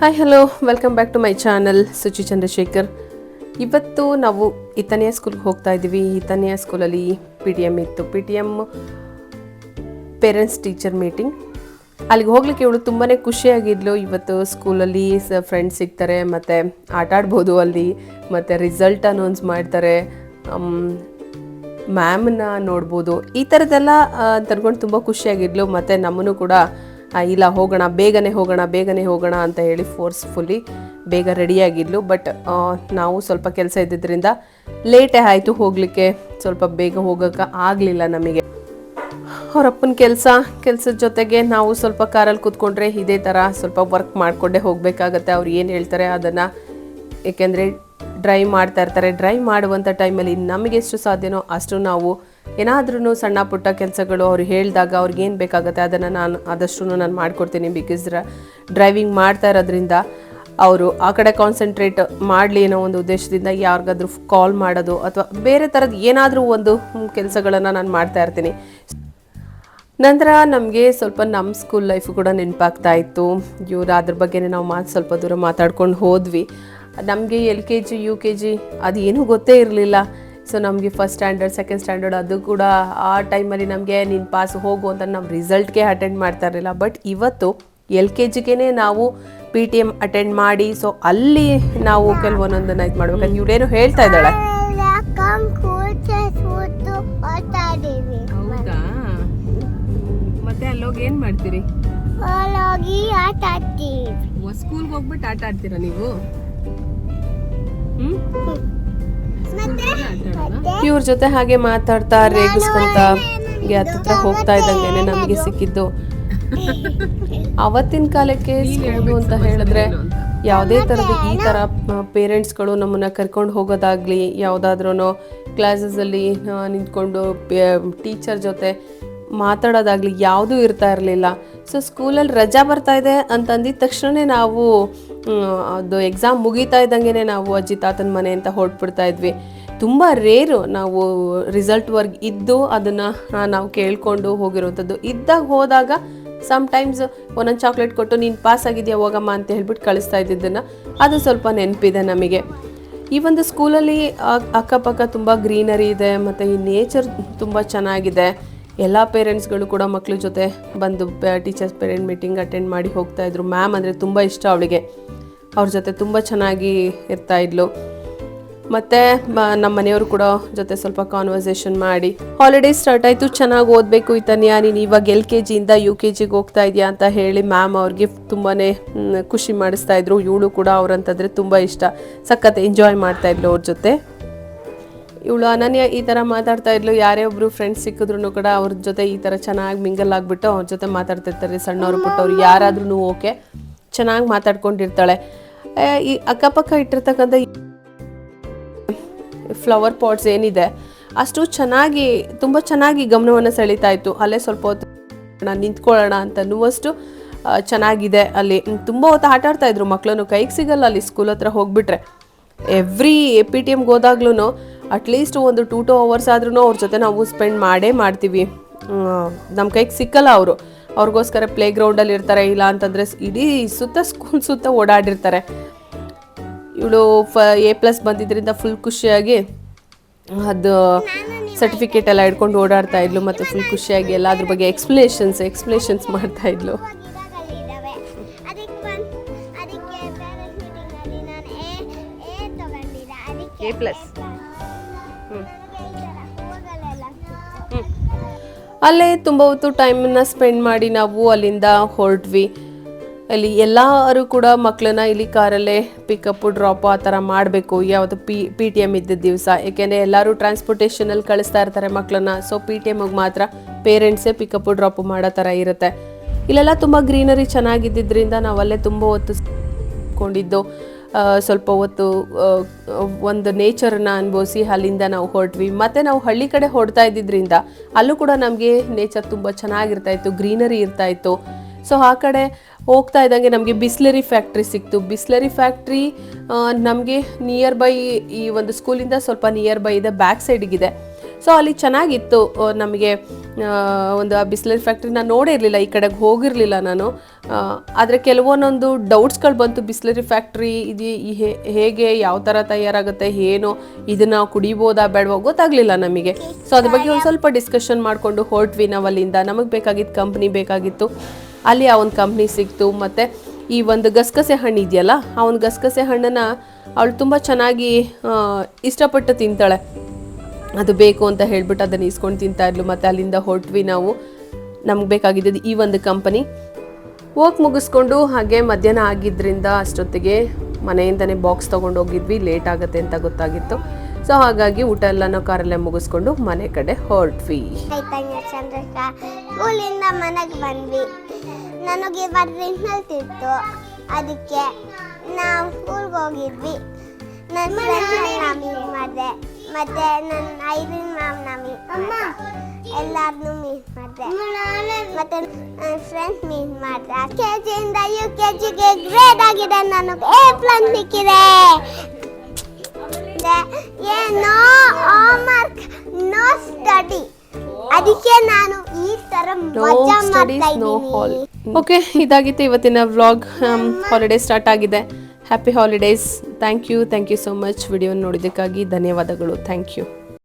Hi hello welcome back to my channel Suchi Chandrashekar. ಇವತ್ತು ನಾವು ಇತನಿಯ ಸ್ಕೂಲ್ಗೆ ಹೋಗ್ತಾ ಇದ್ದೀವಿ. ಇತನಿಯ ಸ್ಕೂಲಲ್ಲಿ PTM ಇತ್ತು. PTM parents teacher meeting. ಅಲ್ಲಿಗೆ ಹೋಗ್ಲಿಕ್ಕೆ ಇವಳು ತುಂಬಾ ಖುಷಿಯಾಗಿದ್ಲು. ಇವತ್ತು ಸ್ಕೂಲಲ್ಲಿ ಫ್ರೆಂಡ್ಸ್ ಸಿಗ್ತಾರೆ ಮತ್ತು ಆಟ ಆಡ್ಬೋದು ಅಲ್ಲಿ, ಮತ್ತು ರಿಸಲ್ಟ್ ಅನೌನ್ಸ್ ಮಾಡ್ತಾರೆ, ಮ್ಯಾಮನ್ನ ನೋಡ್ಬೋದು, ಈ ಥರದ್ದೆಲ್ಲ ತರ್ಕೊಂಡು ತುಂಬ ಖುಷಿಯಾಗಿದ್ಲು. ಮತ್ತು ನಮ್ಮನ್ನು ಕೂಡ ಇಲ್ಲ ಹೋಗೋಣ ಬೇಗನೆ ಹೋಗೋಣ ಅಂತ ಹೇಳಿ ಫೋರ್ಸ್ಫುಲ್ಲಿ ಬೇಗ ರೆಡಿಯಾಗಿದ್ಲು. ಬಟ್ ನಾವು ಸ್ವಲ್ಪ ಕೆಲಸ ಇದ್ದಿದ್ದರಿಂದ ಲೇಟೇ ಆಯಿತು ಹೋಗಲಿಕ್ಕೆ. ಸ್ವಲ್ಪ ಬೇಗ ಹೋಗೋಕ್ಕೆ ಆಗಲಿಲ್ಲ ನಮಗೆ. ಅವರಪ್ಪನ ಕೆಲಸದ ಜೊತೆಗೆ ನಾವು ಸ್ವಲ್ಪ ಕಾರಲ್ಲಿ ಕೂತ್ಕೊಂಡ್ರೆ ಇದೇ ಥರ ಸ್ವಲ್ಪ ವರ್ಕ್ ಮಾಡಿಕೊಂಡೇ ಹೋಗಬೇಕಾಗತ್ತೆ. ಅವ್ರು ಏನು ಹೇಳ್ತಾರೆ ಅದನ್ನು, ಏಕೆಂದರೆ ಡ್ರೈವ್ ಮಾಡ್ತಾ ಇರ್ತಾರೆ. ಡ್ರೈವ್ ಮಾಡುವಂಥ ಟೈಮಲ್ಲಿ ನಮಗೆ ಎಷ್ಟು ಸಾಧ್ಯನೋ ಅಷ್ಟು ನಾವು ಏನಾದ್ರೂ ಸಣ್ಣ ಪುಟ್ಟ ಕೆಲಸಗಳು ಅವ್ರು ಹೇಳಿದಾಗ ಅವ್ರಿಗೆ ಏನು ಬೇಕಾಗುತ್ತೆ ಅದನ್ನು ನಾನು ಆದಷ್ಟು ನಾನು ಮಾಡಿಕೊಡ್ತೀನಿ. ಬಿಕಾಸ್ ಡ್ರೈವಿಂಗ್ ಮಾಡ್ತಾ ಇರೋದ್ರಿಂದ ಅವರು ಆ ಕಡೆ ಕಾನ್ಸಂಟ್ರೇಟ್ ಮಾಡಲಿ ಅನ್ನೋ ಒಂದು ಉದ್ದೇಶದಿಂದ ಯಾರಿಗಾದ್ರೂ ಕಾಲ್ ಮಾಡೋದು ಅಥವಾ ಬೇರೆ ಥರದ್ದು ಏನಾದರೂ ಒಂದು ಕೆಲಸಗಳನ್ನು ನಾನು ಮಾಡ್ತಾ ಇರ್ತೀನಿ. ನಂತರ ನಮಗೆ ಸ್ವಲ್ಪ ನಮ್ಮ ಸ್ಕೂಲ್ ಲೈಫು ಕೂಡ ನೆನಪಾಗ್ತಾ ಇತ್ತು. ಇವರು ಅದ್ರ ಬಗ್ಗೆನೇ ನಾವು ಸ್ವಲ್ಪ ದೂರ ಮಾತಾಡ್ಕೊಂಡು ಹೋದ್ವಿ. ನಮಗೆ LKG UKG ಅದು ಏನೂ ಗೊತ್ತೇ ಇರಲಿಲ್ಲ. ಸೊ ನಮಗೆ ಫಸ್ಟ್ ಸ್ಟ್ಯಾಂಡರ್ಡ್ ಸೆಕೆಂಡ್ ಸ್ಟ್ಯಾಂಡರ್ಡ್ ಅದು ಕೂಡ ಆ ಟೈಮಲ್ಲಿ ನಮಗೆ ನೀನು ಪಾಸ್ ಹೋಗು ಅಂತ ನಾವು ರಿಸಲ್ಟ್ಗೆ ಅಟೆಂಡ್ ಮಾಡ್ತಾ ಇರಲಿಲ್ಲ. ಬಟ್ ಇವತ್ತು LKGಗೆ ನಾವು PTM ಅಟೆಂಡ್ ಮಾಡಿ, ಸೊ ಅಲ್ಲಿ ನಾವು ಕೆಲವೊಂದನ್ನು ಇದು ಮಾಡ್ಬೇಕಂತ ಇವಳೇನು ಹೇಳ್ತಾ ಇದ್ದಾಳೆ. ಹೌದಾ, ಮತ್ತೆ ಅಲ್ಲೋಗಿ ಏನು ಮಾಡ್ತೀರಿ? ಸ್ಕೂಲ್ಗೆ ಹೋಗ್ಬಿಟ್ಟು ಆಟ ಆಡ್ತೀರಾ ನೀವು? ಇವ್ರ ಜೊತೆ ಹಾಗೆ ಮಾತಾಡ್ತಾ ರೇಗಿಸ್ಕೊಂತ ಹತ್ರ ಹೋಗ್ತಾ ಇದ್ದಂಗೆ ನಮಗೆ ಸಿಕ್ಕಿದ್ದು. ಅವತ್ತಿನ ಕಾಲಕ್ಕೆ ಸ್ಕೂಲು ಅಂತ ಹೇಳಿದ್ರೆ ಯಾವುದೇ ಥರದ ಈ ಥರ ಪೇರೆಂಟ್ಸ್ಗಳು ನಮ್ಮನ್ನು ಕರ್ಕೊಂಡು ಹೋಗೋದಾಗ್ಲಿ, ಯಾವುದಾದ್ರೂ ಕ್ಲಾಸಸಲ್ಲಿ ನಿಂತ್ಕೊಂಡು ಟೀಚರ್ ಜೊತೆ ಮಾತಾಡೋದಾಗಲಿ ಯಾವುದೂ ಇರ್ತಾ ಇರಲಿಲ್ಲ. ಸೊ ಸ್ಕೂಲಲ್ಲಿ ರಜಾ ಬರ್ತಾ ಇದೆ ಅಂತಂದಿದ ತಕ್ಷಣ ನಾವು ಅದು ಎಕ್ಸಾಮ್ ಮುಗೀತಾ ಇದ್ದಂಗೆ ನಾವು ಅಜ್ಜಿ ತಾತನ ಮನೆ ಅಂತ ಹೊರಟ್ಬಿಡ್ತಾ ಇದ್ವಿ. ತುಂಬ ರೇರು ನಾವು ರಿಸಲ್ಟ್ವರೆಗೆ ಇದ್ದು ಅದನ್ನು ನಾವು ಕೇಳಿಕೊಂಡು ಹೋಗಿರೋವಂಥದ್ದು. ಇದ್ದಾಗ ಹೋದಾಗ ಸಮ್ಟೈಮ್ಸ್ ಒಂದೊಂದು ಚಾಕ್ಲೇಟ್ ಕೊಟ್ಟು ನೀನು ಪಾಸ್ ಆಗಿದೆಯಾ ಹೋಗಮ್ಮ ಅಂತ ಹೇಳ್ಬಿಟ್ಟು ಕಳಿಸ್ತಾ ಇದ್ದಿದ್ದನ್ನು ಅದು ಸ್ವಲ್ಪ ನೆನಪಿದೆ ನಮಗೆ. ಈ ಒಂದು ಸ್ಕೂಲಲ್ಲಿ ಅಕ್ಕಪಕ್ಕ ತುಂಬ ಗ್ರೀನರಿ ಇದೆ ಮತ್ತು ಈ ನೇಚರ್ ತುಂಬ ಚೆನ್ನಾಗಿದೆ. ಎಲ್ಲ ಪೇರೆಂಟ್ಸ್ಗಳು ಕೂಡ ಮಕ್ಕಳ ಜೊತೆ ಬಂದು ಟೀಚರ್ಸ್ ಪೇರೆಂಟ್ ಮೀಟಿಂಗ್ ಅಟೆಂಡ್ ಮಾಡಿ ಹೋಗ್ತಾಯಿದ್ರು. ಮ್ಯಾಮ್ ಅಂದರೆ ತುಂಬ ಇಷ್ಟ ಅವಳಿಗೆ, ಅವ್ರ ಜೊತೆ ತುಂಬ ಚೆನ್ನಾಗಿ ಇರ್ತಾಯಿದ್ಲು. ಮತ್ತು ನಮ್ಮ ಮನೆಯವರು ಕೂಡ ಜೊತೆ ಸ್ವಲ್ಪ ಕಾನ್ವರ್ಸೇಷನ್ ಮಾಡಿ, ಹಾಲಿಡೇಸ್ ಸ್ಟಾರ್ಟ್ ಆಯಿತು, ಚೆನ್ನಾಗಿ ಓದಬೇಕು ಇತನ್ಯಾ, ನೀನು ಇವಾಗ LKGಯಿಂದ UKGಗೆ ಹೋಗ್ತಾ ಇದೆಯಾ ಅಂತ ಹೇಳಿ ಮ್ಯಾಮ್ ಅವ್ರಿಗೆ ತುಂಬಾ ಖುಷಿ ಮಾಡಿಸ್ತಾಯಿದ್ರು. ಇವಳು ಕೂಡ ಅವ್ರಂತಂದರೆ ತುಂಬ ಇಷ್ಟ, ಸಖತ್ ಎಂಜಾಯ್ ಮಾಡ್ತಾಯಿದ್ಲು ಅವ್ರ ಜೊತೆ. ಇವಳು ಅನನ್ಯ ಈ ಥರ ಮಾತಾಡ್ತಾ ಇದ್ಲು. ಯಾರೇ ಒಬ್ಬರು ಫ್ರೆಂಡ್ಸ್ ಸಿಕ್ಕಿದ್ರು ಕೂಡ ಅವ್ರ ಜೊತೆ ಈ ಥರ ಚೆನ್ನಾಗಿ ಮಿಂಗಲ್ ಆಗಿಬಿಟ್ಟು ಅವ್ರ ಜೊತೆ ಮಾತಾಡ್ತಿರ್ತಾರೆ. ಸಣ್ಣವರು ಪುಟ್ಟವ್ರು ಯಾರಾದ್ರೂ ಓಕೆ, ಚೆನ್ನಾಗಿ ಮಾತಾಡ್ಕೊಂಡಿರ್ತಾಳೆ. ಈ ಅಕ್ಕಪಕ್ಕ ಇಟ್ಟಿರ್ತಕ್ಕಂಥ ಫ್ಲವರ್ ಪಾಟ್ಸ್ ಏನಿದೆ ಅಷ್ಟು ಚೆನ್ನಾಗಿ ತುಂಬ ಚೆನ್ನಾಗಿ ಗಮನವನ್ನು ಸೆಳೀತಾ ಇತ್ತು. ಅಲ್ಲೇ ಸ್ವಲ್ಪ ಹೊತ್ತು ನಿಂತ್ಕೊಳ್ಳೋಣ ಅಂತ ಅನ್ನುವಷ್ಟು ಚೆನ್ನಾಗಿದೆ. ಅಲ್ಲಿ ತುಂಬ ಹೊತ್ತು ಆಟ ಆಡ್ತಾಯಿದ್ರು ಮಕ್ಕಳನ್ನು, ಕೈಗೆ ಸಿಗಲ್ಲ ಅಲ್ಲಿ ಸ್ಕೂಲ್ ಹತ್ರ ಹೋಗ್ಬಿಟ್ರೆ. ಎವ್ರಿ PTMಗೆ ಹೋದಾಗ್ಲೂ ಅಟ್ಲೀಸ್ಟ್ ಒಂದು 2 hours ಆದ್ರೂ ಅವ್ರ ಜೊತೆ ನಾವು ಸ್ಪೆಂಡ್ ಮಾಡ್ತೀವಿ. ನಮ್ಮ ಕೈಗೆ ಸಿಕ್ಕಲ್ಲ ಅವರು, ಅವ್ರಿಗೋಸ್ಕರ ಪ್ಲೇ ಗ್ರೌಂಡಲ್ಲಿ ಇರ್ತಾರೆ, ಇಲ್ಲ ಅಂತಂದರೆ ಇಡೀ ಸ್ಕೂಲ್ ಸುತ್ತ ಓಡಾಡಿರ್ತಾರೆ. ಇವಳು A+ ಬಂದಿದ್ದರಿಂದ ಫುಲ್ ಖುಷಿಯಾಗಿ ಅದು ಸರ್ಟಿಫಿಕೇಟ್ ಎಲ್ಲ ಹಿಡ್ಕೊಂಡು ಓಡಾಡ್ತಾ ಇದ್ಲು. ಮತ್ತು ಫುಲ್ ಖುಷಿಯಾಗಿ ಎಲ್ಲ ಅದ್ರ ಬಗ್ಗೆ ಎಕ್ಸ್ಪ್ಲೇಷನ್ಸ್ ಮಾಡ್ತಾ ಇದ್ಲು. A+. ಅಲ್ಲೇ ತುಂಬ ಹೊತ್ತು ಟೈಮನ್ನು ಸ್ಪೆಂಡ್ ಮಾಡಿ ನಾವು ಅಲ್ಲಿಂದ ಹೊರಟ್ವಿ. ಅಲ್ಲಿ ಎಲ್ಲರೂ ಕೂಡ ಮಕ್ಕಳನ್ನ ಇಲ್ಲಿ ಕಾರಲ್ಲೇ ಪಿಕಪ್ಪು ಡ್ರಾಪು ಆ ಥರ ಮಾಡಬೇಕು ಯಾವುದು PTM ಇದ್ದಿದ್ದ ದಿವಸ. ಏಕೆಂದರೆ ಎಲ್ಲರೂ ಟ್ರಾನ್ಸ್ಪೋರ್ಟೇಷನಲ್ಲಿ ಕಳಿಸ್ತಾ ಇರ್ತಾರೆ ಮಕ್ಕಳನ್ನ. ಸೊ PTMಗೆ ಮಾತ್ರ ಪೇರೆಂಟ್ಸೇ ಪಿಕಪ್ಪು ಡ್ರಾಪು ಮಾಡೋ ಥರ ಇರುತ್ತೆ. ಇಲ್ಲೆಲ್ಲ ತುಂಬ ಗ್ರೀನರಿ ಚೆನ್ನಾಗಿದ್ದರಿಂದ ನಾವಲ್ಲೇ ತುಂಬ ಹೊತ್ತು ಕೊಂಡಿದ್ದು. ಸ್ವಲ್ಪ ಹೊತ್ತು ಒಂದು ನೇಚರನ್ನ ಅನುಭವಿಸಿ ಅಲ್ಲಿಂದ ನಾವು ಹೊರಟ್ವಿ. ಮತ್ತು ನಾವು ಹಳ್ಳಿ ಕಡೆ ಹೊರಡ್ತಾ ಇದ್ದಿದ್ದರಿಂದ ಅಲ್ಲೂ ಕೂಡ ನಮಗೆ ನೇಚರ್ ತುಂಬ ಚೆನ್ನಾಗಿರ್ತಾಯಿತ್ತು, ಗ್ರೀನರಿ ಇರ್ತಾಯಿತ್ತು. ಸೊ ಆ ಕಡೆ ಹೋಗ್ತಾ ಇದ್ದಂಗೆ ನಮಗೆ ಬಿಸ್ಲರಿ ಫ್ಯಾಕ್ಟ್ರಿ ಸಿಕ್ತು. ಬಿಸ್ಲರಿ ಫ್ಯಾಕ್ಟ್ರಿ ನಮಗೆ ನಿಯರ್ ಬೈ ಈ ಒಂದು ಸ್ಕೂಲಿಂದ ಸ್ವಲ್ಪ ನಿಯರ್ ಬೈ ಇದೆ, ಬ್ಯಾಕ್ ಸೈಡಿಗಿದೆ. ಸೊ ಅಲ್ಲಿ ಚೆನ್ನಾಗಿತ್ತು. ನಮಗೆ ಒಂದು ಬಿಸ್ಲರಿ ಫ್ಯಾಕ್ಟ್ರಿನ ನೋಡಿರಲಿಲ್ಲ, ಈ ಕಡೆಗೆ ಹೋಗಿರಲಿಲ್ಲ ನಾನು. ಆದರೆ ಕೆಲವೊಂದೊಂದು ಡೌಟ್ಸ್ಗಳು ಬಂತು. ಬಿಸ್ಲರಿ ಫ್ಯಾಕ್ಟ್ರಿ ಇದು ಹೇಗೆ, ಯಾವ ಥರ ತಯಾರಾಗುತ್ತೆ, ಏನು, ಇದನ್ನು ಕುಡಿಬೋದಾ ಬೇಡವೋ ಗೊತ್ತಾಗಲಿಲ್ಲ ನಮಗೆ. ಸೊ ಅದ್ರ ಬಗ್ಗೆ ಒಂದು ಸ್ವಲ್ಪ ಡಿಸ್ಕಷನ್ ಮಾಡಿಕೊಂಡು ಹೊರಟ್ವಿ ನಾವು ಅಲ್ಲಿಂದ. ನಮಗೆ ಬೇಕಾಗಿದ್ದು ಕಂಪ್ನಿ ಬೇಕಾಗಿತ್ತು. ಅಲ್ಲಿ ಆ ಒಂದು ಕಂಪ್ನಿ ಸಿಕ್ತು. ಮತ್ತು ಈ ಒಂದು ಗಸಗಸೆ ಹಣ್ಣು ಇದೆಯಲ್ಲ, ಆ ಒಂದು ಗಸಗಸೆ ಹಣ್ಣನ್ನು ಅವಳು ತುಂಬ ಚೆನ್ನಾಗಿ ಇಷ್ಟಪಟ್ಟು ತಿಂತಾಳೆ. ಅದು ಬೇಕು ಅಂತ ಹೇಳ್ಬಿಟ್ಟು ಅದನ್ನು ಇಸ್ಕೊಂಡು ತಿಂತಾ ಇದ್ಲು. ಮತ್ತು ಅಲ್ಲಿಂದ ಹೊರಟ್ವಿ ನಾವು. ನಮ್ಗೆ ಬೇಕಾಗಿದ್ದು ಈ ಒಂದು ಕಂಪನಿ. ವರ್ಕ್ ಮುಗಿಸ್ಕೊಂಡು ಹಾಗೆ ಮಧ್ಯಾಹ್ನ ಆಗಿದ್ದರಿಂದ ಅಷ್ಟೊತ್ತಿಗೆ ಮನೆಯಿಂದನೇ ಬಾಕ್ಸ್ ತೊಗೊಂಡು ಹೋಗಿದ್ವಿ. ಲೇಟ್ ಆಗುತ್ತೆ ಅಂತ ಗೊತ್ತಾಗಿತ್ತು. ಸೊ ಹಾಗಾಗಿ ಊಟ ಎಲ್ಲನೂ ಕಾರಲ್ಲೇ ಮುಗಿಸ್ಕೊಂಡು ಮನೆ ಕಡೆ ಹೊರಟ್ವಿ. ಸ್ಕೂಲಿಂದ ಮನೆಗೆ ಬಂದ್ವಿ. ನನಗೆ ರಿಸಲ್ಟ್ ಇತ್ತು, ಅದಕ್ಕೆ ನಾವು ಸ್ಕೂಲ್ಗೆ ಹೋಗಿದ್ವಿ. ನನ್ನ ಫ್ರೆಂಡ್ನ ಮೀಟ್ ಮಾಡಿದೆ, ಮತ್ತು ನನ್ನ ಐರಿನ್ ಮ್ಯಾಮ್ನ ಮೀಟ್ ಮಾಡಿದೆ, ಎಲ್ಲರನ್ನೂ ಮೀಟ್ ಮಾಡಿದೆ, ಮತ್ತು ನನ್ನ ಫ್ರೆಂಡ್ಸ್ ಮೀಟ್ ಮಾಡಿದೆ. KG-ಯಿಂದ UKG-ಗೆ ಗ್ರೇಡ್ ಆಗಿದೆ, ನನಗೆ A+ ಸಿಕ್ಕಿದೆ. ಏನೋ ಹೋಮ್ವರ್ಕ್, ನೋ ಸ್ಟಡಿ, ಅದಕ್ಕೆ ನಾನು ಈ ತರ ಮಜಾ ಮಾಡ್ತಾ ಇದ್ದೀನಿ. ಓಕೆ, ಇದಾಗಿತ್ತು ಇವತ್ತಿನ ವ್ಲಾಗ್. ಹಾಲಿಡೇ ಸ್ಟಾರ್ಟ್ ಆಗಿದೆ. Happy holidays. Thank you so much. Video ನೋಡಿದ್ದಕ್ಕಾಗಿ ಧನ್ಯವಾದಗಳು. Thank you.